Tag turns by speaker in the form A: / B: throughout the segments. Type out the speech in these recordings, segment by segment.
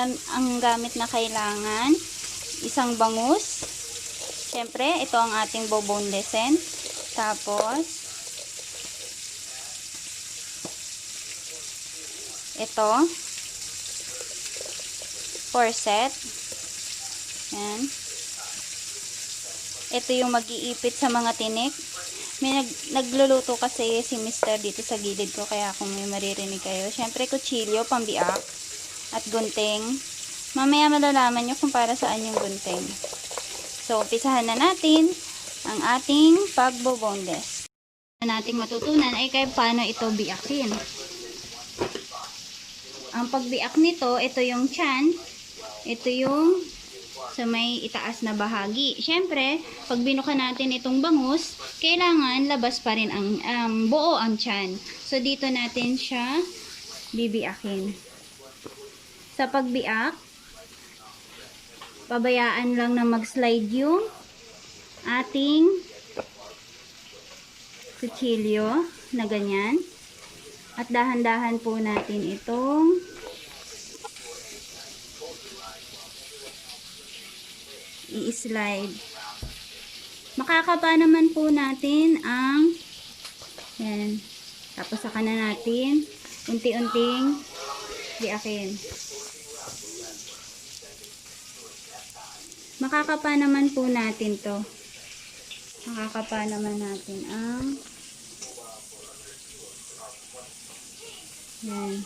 A: ang gamit na kailangan, isang bangus. Siyempre, ito ang ating bobonelessin. Tapos, ito, forceps. Yan. Ito yung mag-iipit sa mga tinik. May nagluluto kasi si Mr. dito sa gilid ko, kaya kung may maririnig kayo. Siyempre, kutsilyo, pambiak, at gunting. Mamaya malalaman nyo kung para saan yung gunting. So, umpisahan na natin ang ating pagboboneless. Na nating matutunan ay kaya paano ito biakin. Ang pagbiak nito, ito yung tiyan, ito yung sa may itaas na bahagi. Siyempre, pag binuka natin itong bangus, kailangan labas pa rin ang buo ang tiyan. So, dito natin siya bibiakin. Sa pagbiak, pabayaan lang na mag-slide yung ating kutsilyo na ganyan. At dahan-dahan po natin itong i-slide. Makakapa naman po natin ang yan. Tapos saka na natin unti-unting biakin. Makakapa naman po natin to. Makakapa naman natin ang yan.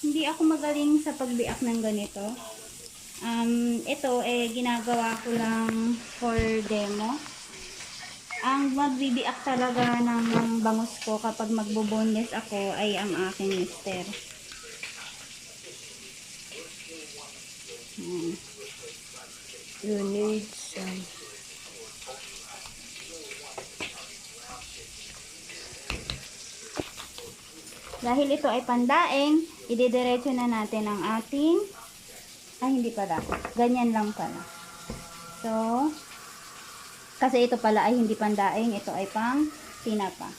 A: Hindi ako magaling sa pagbiak ng ganito. Ito ginagawa ko lang for demo. Ang magbibiak talaga ng bangus ko kapag magbo-boneless ako ay ang aking mister.
B: You need some.
A: Dahil ito ay pandaing, ididiretso na natin ang ating, hindi pala, ganyan lang pala. So, kasi ito pala ay hindi pandaing, ito ay pang tinapa.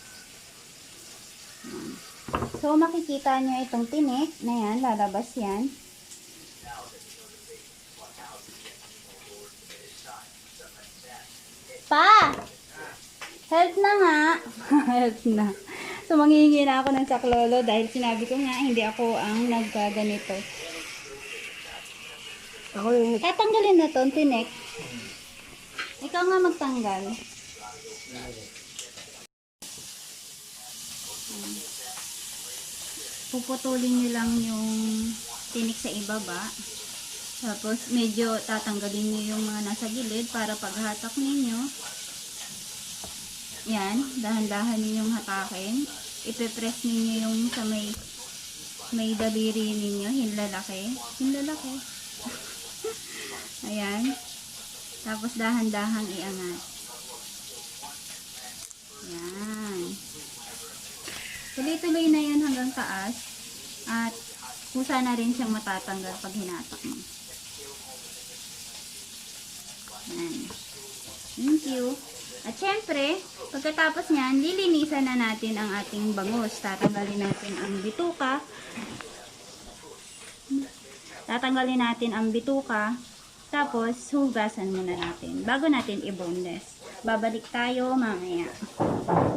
A: So, makikita nyo itong tinik na yan, lalabas yan. Pa! Help na nga! Help na. So, manghihingi na ako ng saklolo dahil sinabi ko nga, hindi ako ang nagkaganito.
B: Ako yung
A: Tatanggalin na to, tinik. Ikaw nga magtanggal. Puputulin nyo lang yung tinik sa ibaba. Tapos, medyo tatanggalin nyo yung mga nasa gilid para paghatak ninyo. Yan, dahan-dahan ninyong hatakin. Ipe-press ninyo yung sa may daliri ninyo, hinlalaki. Hinlalaki. Ayan. Tapos dahan-dahan iangat. Yan. Tuloy-tuloy na yan hanggang taas. At kusa na rin siyang matatanggal pag hinatak mo. Yan. Thank you. At syempre, pagkatapos niyan, lilinisan na natin ang ating bangus. Tatanggalin natin ang bituka. Tatanggalin natin ang bituka. Tapos, hugasan muna natin. Bago natin i-boneless. Babalik tayo mamaya.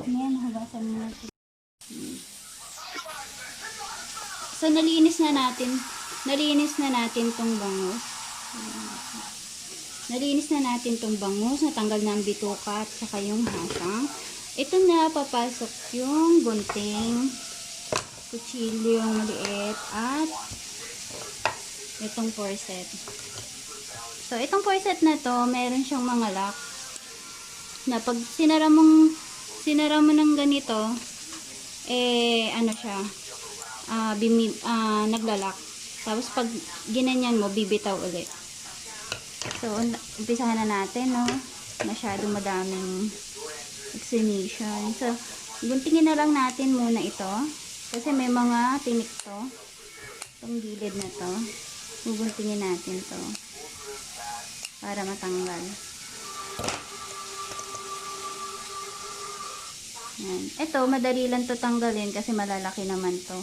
A: Ayan, hugasan muna natin. So, nalinis na natin tong bangus. Nalinis na natin tong bangus, natanggal na ang bituka at saka yung hasang. Ito na, papasok yung gunting, kutsilyo maliit, at itong forceps. So, itong forceps na to, meron siyang mga lock, na pag sinara mo ng ganito, ano siya, naglalak. Tapos, pag ginanyan mo, bibitaw ulit. So, umpisahan na natin, no? Masyado madaming vaccination. So, guntingin na lang natin muna ito. Kasi may mga tinik to. Itong gilid na to. Guguntingin natin to. Para matanggal. Yan. Ito, madali lang to tanggalin kasi malalaki naman to.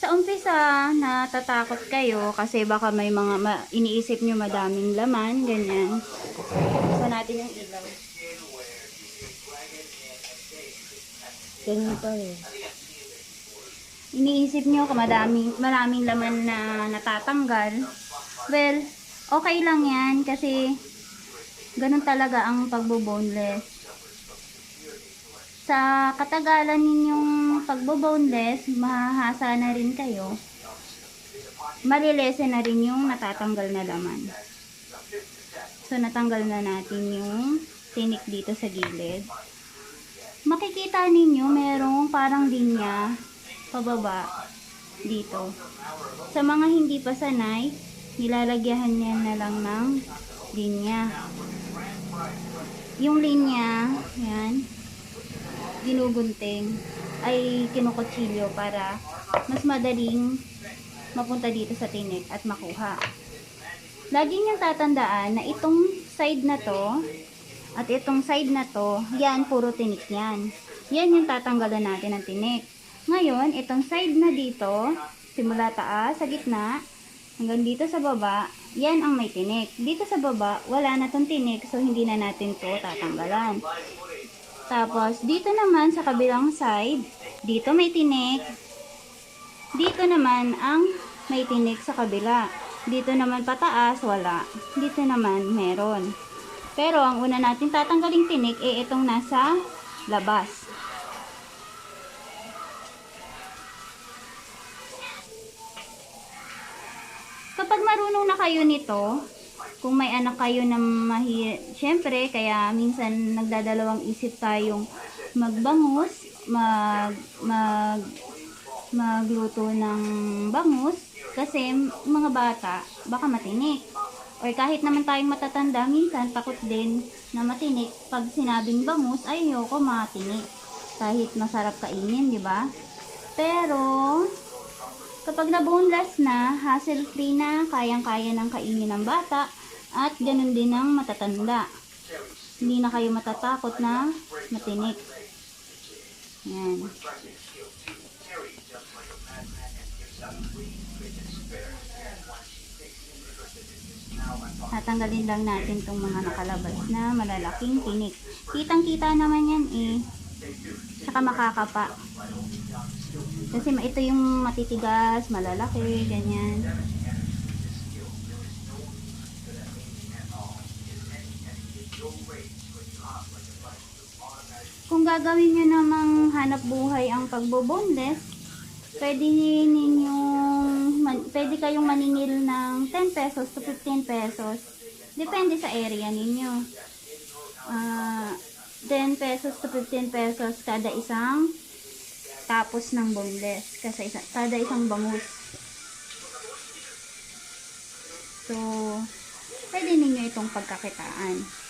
A: Sa umpisa, natatakot kayo kasi baka may mga iniisip nyo madaming laman, ganyan. Buksan natin yung ilaw.
B: Ganyan pa rin.
A: Iniisip nyo kung maraming laman na natatanggal. Well, okay lang yan kasi ganun talaga ang pagbo-boneless. Sa katagalan ninyong pagbo-boneless, mahahasa na rin kayo. Malilesen na rin yung natatanggal na laman. So, natanggal na natin yung tinik dito sa gilid. Makikita ninyo, merong parang linya pababa dito. Sa mga hindi pa sanay, nilalagyan niya na lang ng linya. Yung linya, yan, ginugunting, ay kinukutsilyo para mas madaling mapunta dito sa tinik at makuha. Lagi niyong tatandaan na itong side na to at itong side na to, yan, puro tinik yan. Yan yung tatanggalan natin ng tinik. Ngayon, itong side na dito, simula taas, sa gitna, hanggang dito sa baba, yan ang may tinik. Dito sa baba, wala na tong tinik, so hindi na natin to tatanggalan. Tapos, dito naman sa kabilang side, dito may tinik. Dito naman ang may tinik sa kabila. Dito naman pataas, wala. Dito naman, meron. Pero, ang una natin tatanggaling tinik, itong nasa labas. Kapag marunong na kayo nito, kung may anak kayo na syempre, kaya minsan nagdadalawang isip tayong magbangus, magluto ng bangus, kasi mga bata, baka matinik. Or kahit naman tayong matatanda, minsan takot din na matinik. Pag sinabing bangus, ayoko matinik. Kahit masarap kainin, di ba? Pero, kapag na-boneless na, hassle-free na, kayang-kaya ng kainin ng bata, at ganun din ng matatanda. Hindi na kayo matatakot na matinik. Yan. Tatanggalin lang natin itong mga nakalabas na malalaking tinik. Kitang-kita naman yan eh. Saka makakapa. Kasi ito yung matitigas, malalaki, ganyan. Kung gagawin nyo namang hanap buhay ang pagbo-boneless, pwede kayong maningil ng 10 pesos to 15 pesos. Depende sa area ninyo. 10 pesos to 15 pesos kada isang tapos ng boneless. Kasi kada isang bangus. So, pwede ninyo itong pagkakitaan.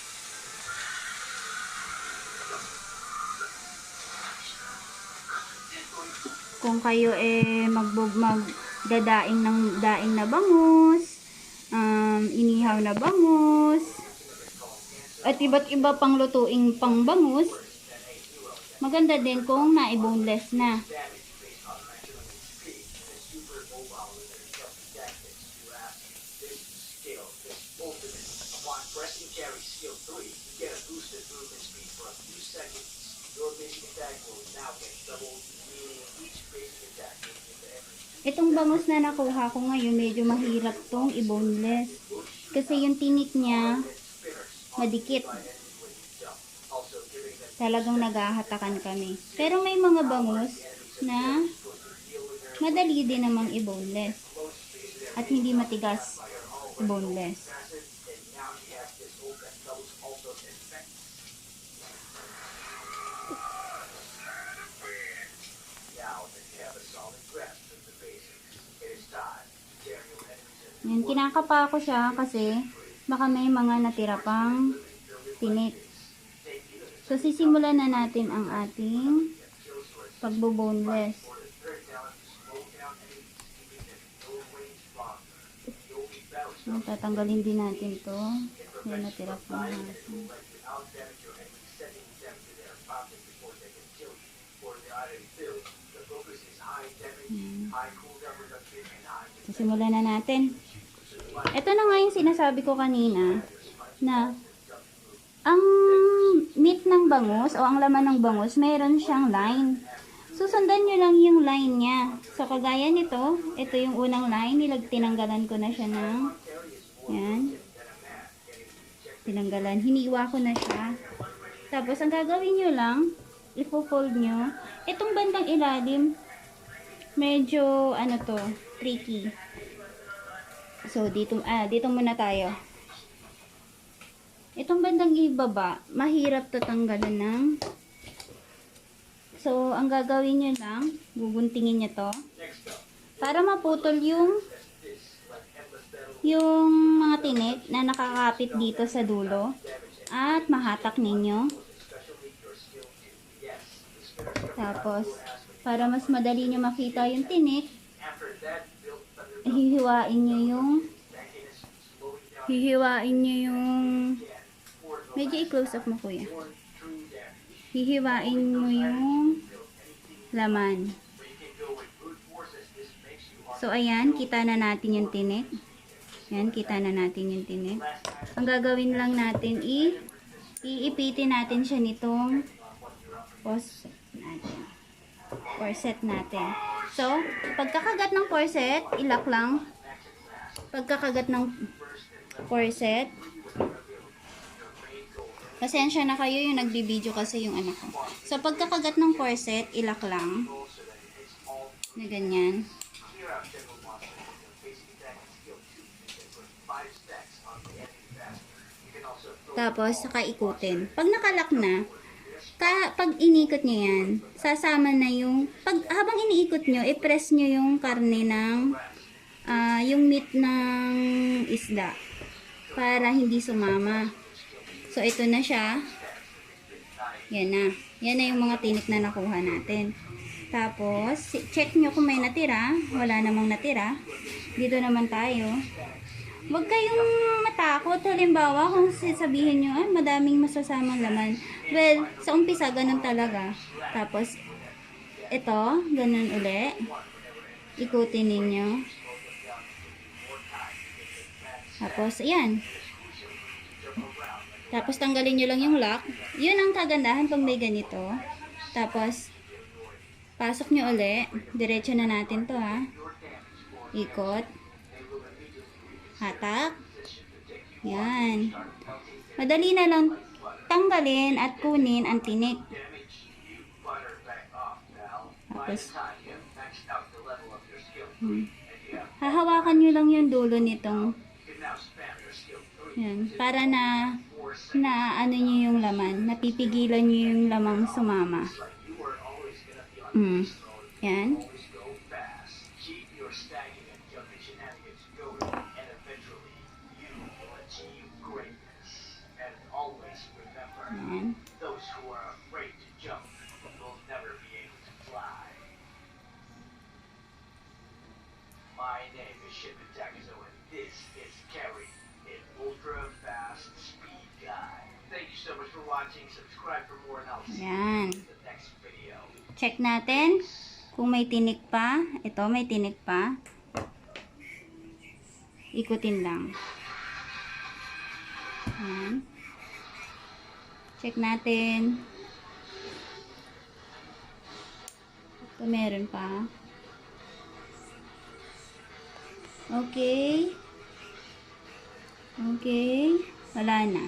A: Kung kayo magdadaing ng daing na bangus, inihaw na bangus, at iba't iba pang lutuing pang bangus, maganda din kung na-boneless na. Itong bangus na nakuha ko ngayon, medyo mahirap tong i-boneless. Kasi yung tinik niya, madikit. Talagang naghahatakan kami. Pero may mga bangus na madali din namang i-boneless. At hindi matigas i-boneless. Yan, kinakapa ko siya kasi baka may mga natira pang tinik. So, sisimulan na natin ang ating pagbo-boneless. Tatanggalin din natin to. Yan, natira pang hasang. Simulan na natin. Ito na nga yung sinasabi ko kanina na ang meat ng bangus o ang laman ng bangus, meron siyang line. Susundan nyo lang yung line niya. So, kagaya nito, ito yung unang line. Tinanggalan ko na siya ng yan. Tinanggalan. Hiniwa ko na siya. Tapos, ang gagawin nyo lang, ipo-fold nyo. Itong bandang ilalim, medyo, ano to, tricky. So, dito muna tayo. Itong bandang ibaba, mahirap to tanggalan ng. So, ang gagawin nyo lang, guguntingin nyo to. Para maputol yung mga tinik na nakakapit dito sa dulo. At mahatak ninyo. Tapos, para mas madali nyo makita yung tinik, hihiwain nyo yung medyo i-close up mo, kuya. Hihiwain mo yung laman. So, ayan, kita na natin yung tinik. Ayan, kita na natin yung tinik. Ang gagawin lang natin, iipitin natin siya nitong corset natin. So, pagkakagat ng corset, ilak lang. Pagkakagat ng corset, pasensya na kayo yung nagbibideo kasi yung anak ko. So, pagkakagat ng corset, ilak lang. Na ganyan. Tapos, saka ikutin. Pag nakalak na, pag inikot nyo yan, sasama na yung, habang iniikot nyo, i-press nyo yung karne ng, yung meat ng isda. Para hindi sumama. So, ito na siya. Yan na. Yan na yung mga tinik na nakuha natin. Tapos, check nyo kung may natira. Wala namang natira. Dito naman tayo. Huwag kayong matakot. Halimbawa, kung sabihin nyo, madaming masasamang laman. Well, sa umpisa, ganun talaga. Tapos, ito, ganun uli. Ikutin ninyo. Tapos, ayan. Tapos, tanggalin nyo lang yung lock. Yun ang kagandahan pag may ganito. Tapos, pasok nyo uli. Diretso na natin to, ha. Ikot. Hatak. Yan. Madali na lang tanggalin at kunin ang tinik. Tapos, hahawakan nyo lang yung dulo nitong yan, para na ano nyo yung laman. Napipigilan nyo yung lamang sumama. Yan. Yan. Yan. Check natin kung may tinik pa. Ito, may tinik pa. Ikutin lang. Yan. Check natin. Ito, meron pa. Okay. Okay. Wala na.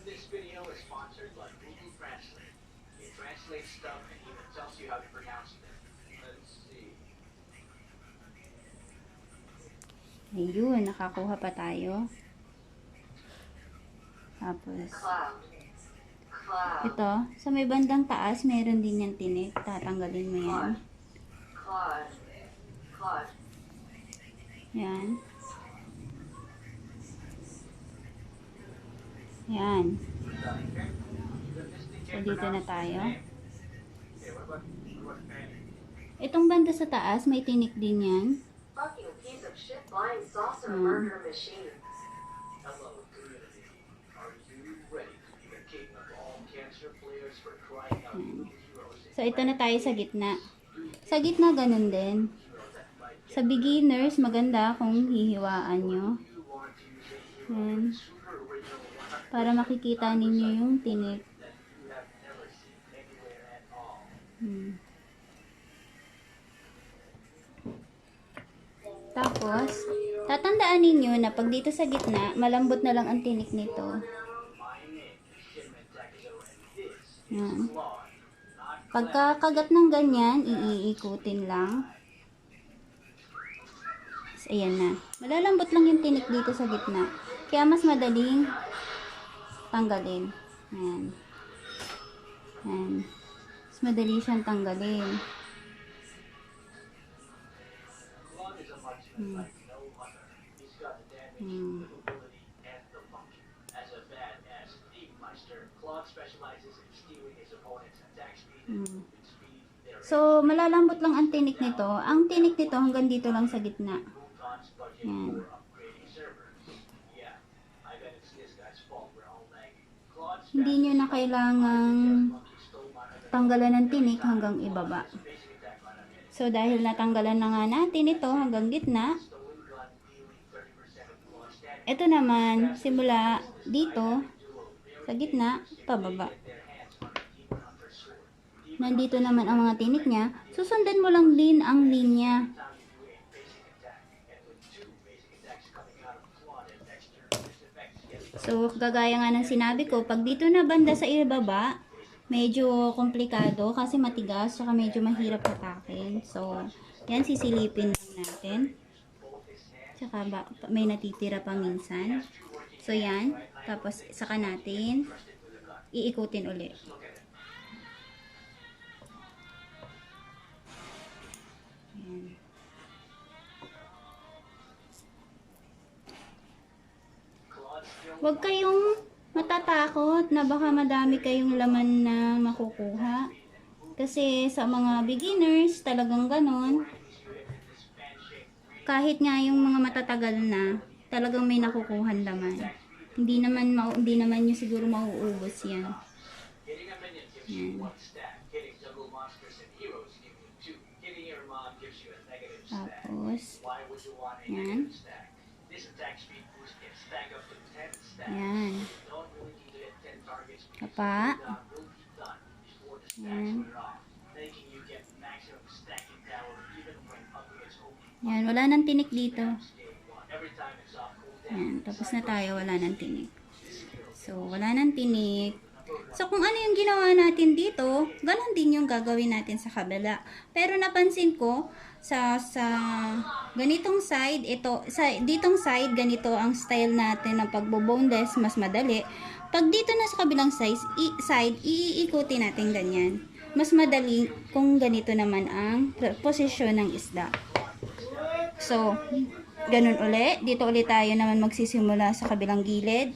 C: This video is sponsored by Google Translate. It translates stuff and even tells you how to pronounce it. Let's see.
A: Ayun, nakakuha pa tayo. Tapos, ito, sa may bandang taas, meron din yung tinik. Tatanggalin mo yan. Yan. Yan. So, dito na tayo. Itong banda sa taas, may tinik din yan.
D: Fucking piece of shit flying saucer
A: Hmm.
D: murder machine.
C: Hello, community. Are you ready to be the king of all cancer players for crying out little heroes?
A: So, ito na tayo sa gitna. Sa gitna, ganun din. Sa beginners, maganda kung hihiwaan nyo.
C: You want to use a hero
A: Yan.
C: super original one
A: Para makikita ninyo yung tinik.
C: that you have never seen anywhere at all.
A: Tapos, tatandaan ninyo na pag dito sa gitna, malambot na lang ang tinik nito.
C: My name is Shinman Takezo and this
A: Yan.
C: is Claude, not
A: Pagkakagat ng ganyan, iikutin lang. So, ayan na. Malalambot lang yung tinik dito sa gitna. Kaya mas madaling tanggalin. Ayan. Ayan. Mas madali siyang tanggalin.
C: Claude is a marksman like no other. He's got the damage,
A: Hmm.
C: ability, and the function. As a badass thief meister, Claude specializes in stealing his opponent's attack speed and movement speed. Their
A: So, malalambot lang ang tinik nito. Ang tinik nito hanggang dito lang sa gitna.
C: Vulcan's budget
A: Hmm.
C: for upgrading servers. Yeah, I bet it's this guy's fault we're all lagging. Claude's
A: Hindi nyo na kailangang
C: monkey stole my other
A: tanggalan ng tinik hanggang ibaba.
C: basic attack on him.
A: So, dahil natanggalan na nga natin ito hanggang gitna,
C: Stolen gun dealing 30% of Claude's damage.
A: ito naman, simula dito, sa gitna, pababa.
C: Their hands on the demon hunter's sword.
A: Nandito naman ang mga tinik niya. Susundan mo lang din ang linya.
C: Time you do a basic attack, and with two basic attacks coming out of Claude and Dexter, this effect gets
A: So, gagaya nga ng sinabi ko, pag dito na banda sa ibaba, medyo komplikado kasi matigas, saka medyo mahirap hatakin. So, yan, sisilipin lang natin. Tsaka may natitira pa minsan. So, yan. Tapos, saka natin iikutin uli. Yan. Huwag kayong matatakot na baka madami kayong laman na makukuha. Kasi sa mga beginners, talagang ganon. Kahit nga yung mga matatagal na, talagang may nakukuhan laman. Hindi naman nyo siguro mauubos yan.
C: Hitting a minion gives you one stack. Hitting double monsters and heroes give you two. Hitting your mom gives you a negative stack.
A: Tapos,
C: Why would you want a
A: yan.
C: negative stack? This attack speed boost can stack up to 10 stacks.
A: Yan.
C: You don't really need to hit 10 targets because
A: Kapa.
C: the cooldown will be done before the stacks
A: Yan.
C: wear off, making you get maximum stacking power even when up against only
A: Yan, wala nang tinik dito.
C: day one. Every time it's off cooldown.
A: Yan, tapos na tayo, wala nang tinik. So, wala nang tinik. So, kung ano yung ginawa natin dito, ganon din yung gagawin natin sa kabila. Pero napansin ko, sa ganitong side, ditong side, ganito ang style natin ng pagbo-boneless, mas madali. Pag dito na sa kabilang side, iikutin natin ganyan. Mas madali kung ganito naman ang posisyon ng isda. So, ganun uli. Dito ulit tayo naman magsisimula sa kabilang gilid.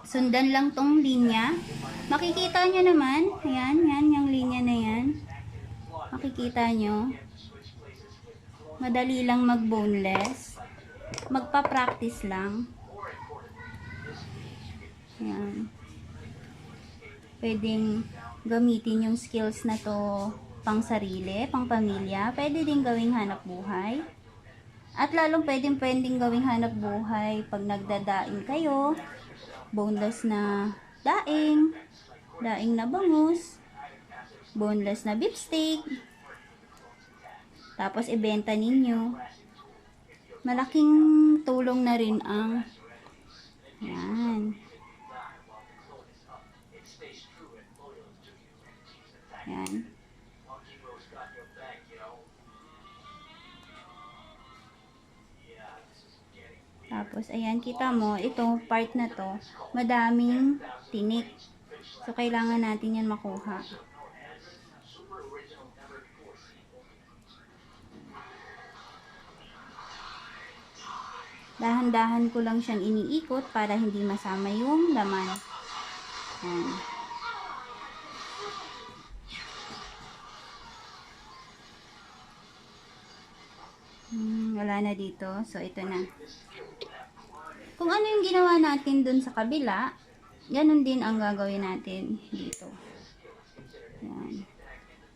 A: Sundan lang tong linya. Makikita nyo naman. Ayan, yan, yung linya na yan. Makikita nyo. Madali lang mag-boneless. Magpa-practice lang. Ayan. Pwedeng gamitin yung skills na to pang sarili, pang pamilya. Pwede din gawing hanap buhay. At lalong pwedeng gawing hanap buhay pag nagdadaing kayo. Boneless na daing na bangus, boneless na beef steak. Tapos ibenta ninyo. Malaking tulong na rin ang yan. Yan. Tapos, ayan, kita mo, ito, part na to, madaming tinik. So, kailangan natin yan makuha. Dahan-dahan ko lang siyang iniikot para hindi masama yung laman. Ayan. Wala na dito. So, ito na. Kung ano yung ginawa natin dun sa kabila, ganun din ang gagawin natin dito. Yan.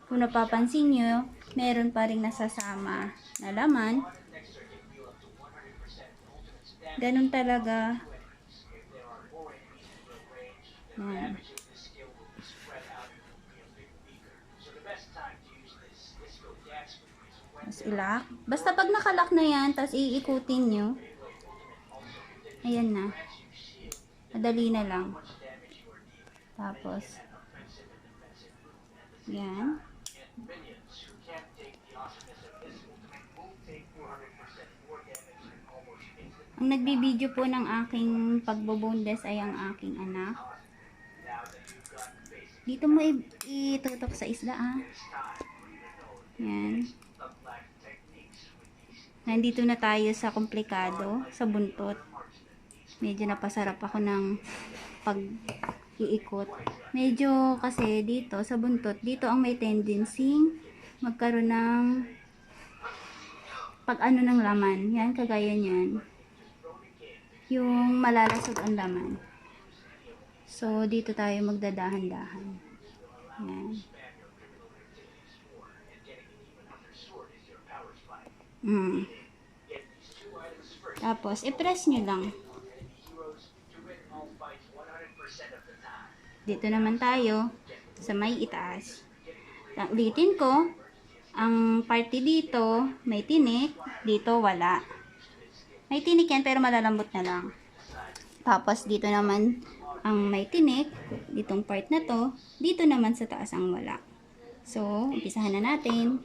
A: Kung napapansin nyo, meron pa rin nasasama na laman. Ganun talaga. Yan. Tapos ilak. Basta pag nakalak na yan, tapos iikutin nyo. Ayan na. Madali na lang. Tapos, yan. Ang nagbibideo po ng aking pagboboneless ay ang aking anak. Dito mo itutok sa isda, ah. Yan. Nandito na tayo sa komplikado, sa buntot. Medyo napasarap ako ng pag-iikot. Medyo kasi dito sa buntot, dito ang may tendency magkaroon ng pag-ano ng laman. Yan, kagaya niyan. Yung malalasog ang laman. So, dito tayo magdadahan-dahan. Yan. Tapos, i-press nyo lang. Dito naman tayo sa may itaas. Ulitin ko, ang party dito, may tinik. Dito, wala. May tinik yan, pero malalambot na lang. Tapos, dito naman, ang may tinik. Ditong part na to. Dito naman sa taas ang wala. So, umpisahan na natin.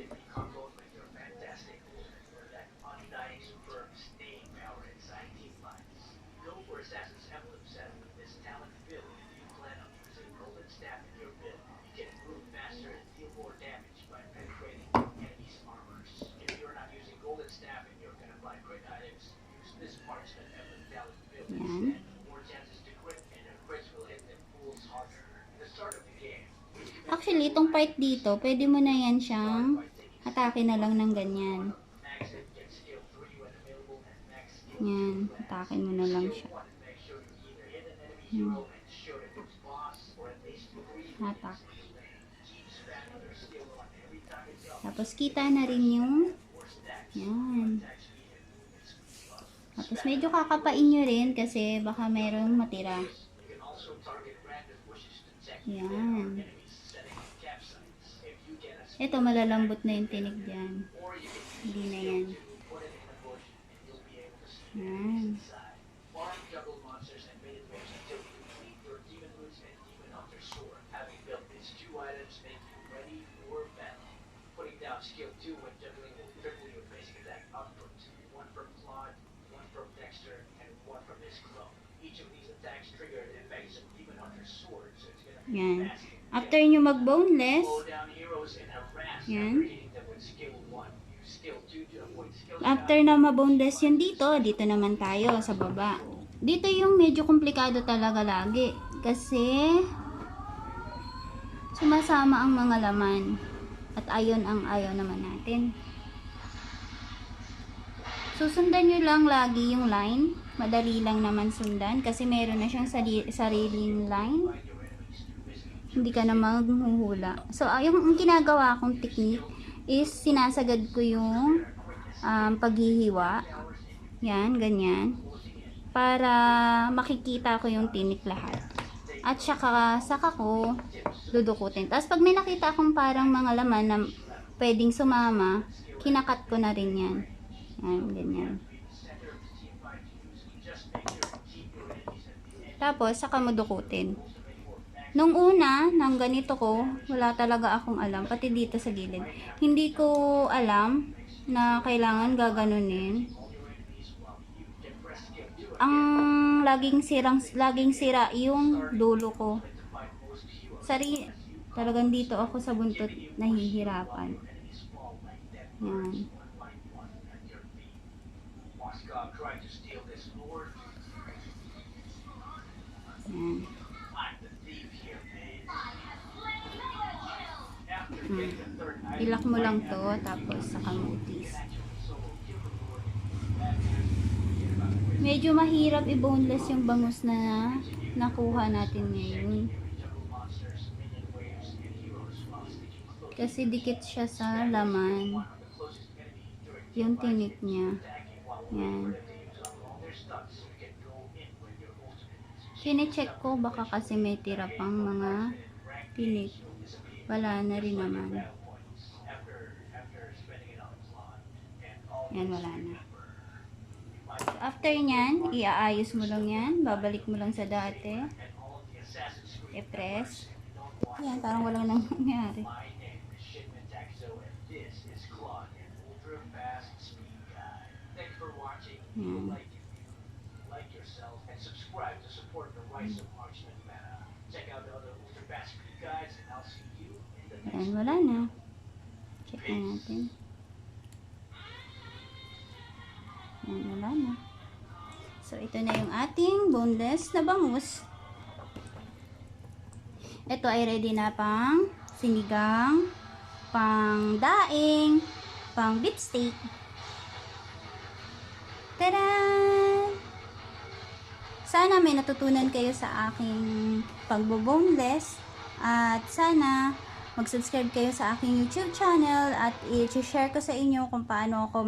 A: Yan. Actually, itong part dito, pwede mo na yan siyang atake na lang ng ganyan. Yan, atake mo na lang siya. Hatak. Tapos kita na rin yung yan. Tapos medyo kakapain nyo rin kasi baka merong matira. Yan. Ito, malalambot na yung tinig dyan. Hindi na yan. Yan. Yan. After nyo mag-boneless, yan. After na ma-boneless yun dito naman tayo sa baba. Dito yung medyo komplikado talaga lagi. Kasi, sumasama ang mga laman. At ayon ang ayaw naman natin. Susundan nyo lang lagi yung line. Madali lang naman sundan. Kasi meron na siyang sariling line. Hindi ka na maghuhula. So, yung ginagawa kong technique is sinasagad ko yung paghihiwa. Yan, ganyan. Para makikita ko yung tinik lahat. At saka ko dudukutin. Tapos pag may nakita akong parang mga laman na pwedeng sumama, kinakat ko na rin yan. Yan, ganyan. Tapos, saka mo dukutin. Nung una, nang ganito ko, wala talaga akong alam, pati dito sa gilid. Hindi ko alam na kailangan gaganunin. Ang laging sira yung dulo ko. Talagang dito ako sa buntot nahihirapan. Yan. Yan. Ilak mo lang to, tapos saka mo utis. Medyo mahirap i-boneless yung bangus na nakuha natin ngayon. Kasi dikit siya sa laman. Yung tinik niya. Yan. Kine-check ko baka kasi may tira pang mga tinik. Wala na rin naman. Yan, wala na. So, after nyan, iaayos mo lang yan. Babalik mo lang sa dati. I-press. Yan, parang walang nangyari. Yan.
C: Like yourself and subscribe to support the rise of Marksman Meta. Check out the other Ultra Fast Speed guides and I'll see you in the next
A: Yan, wala na. Check na natin. Yan, wala na. So, ito na yung ating boneless na bangus. Ito ay ready na pang sinigang, pang daing, pang beef steak. Tada! Sana may natutunan kayo sa aking pagbo-boneless at sana mag-subscribe kayo sa aking YouTube channel at i-share ko sa inyo kung paano ako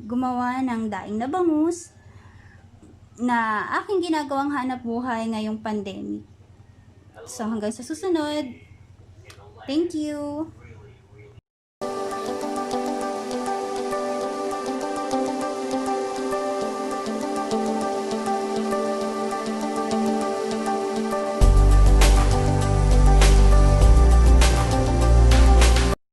A: gumawa ng daing na bangus na aking ginagawang hanap buhay ngayong pandemic. So hanggang sa susunod. Thank you!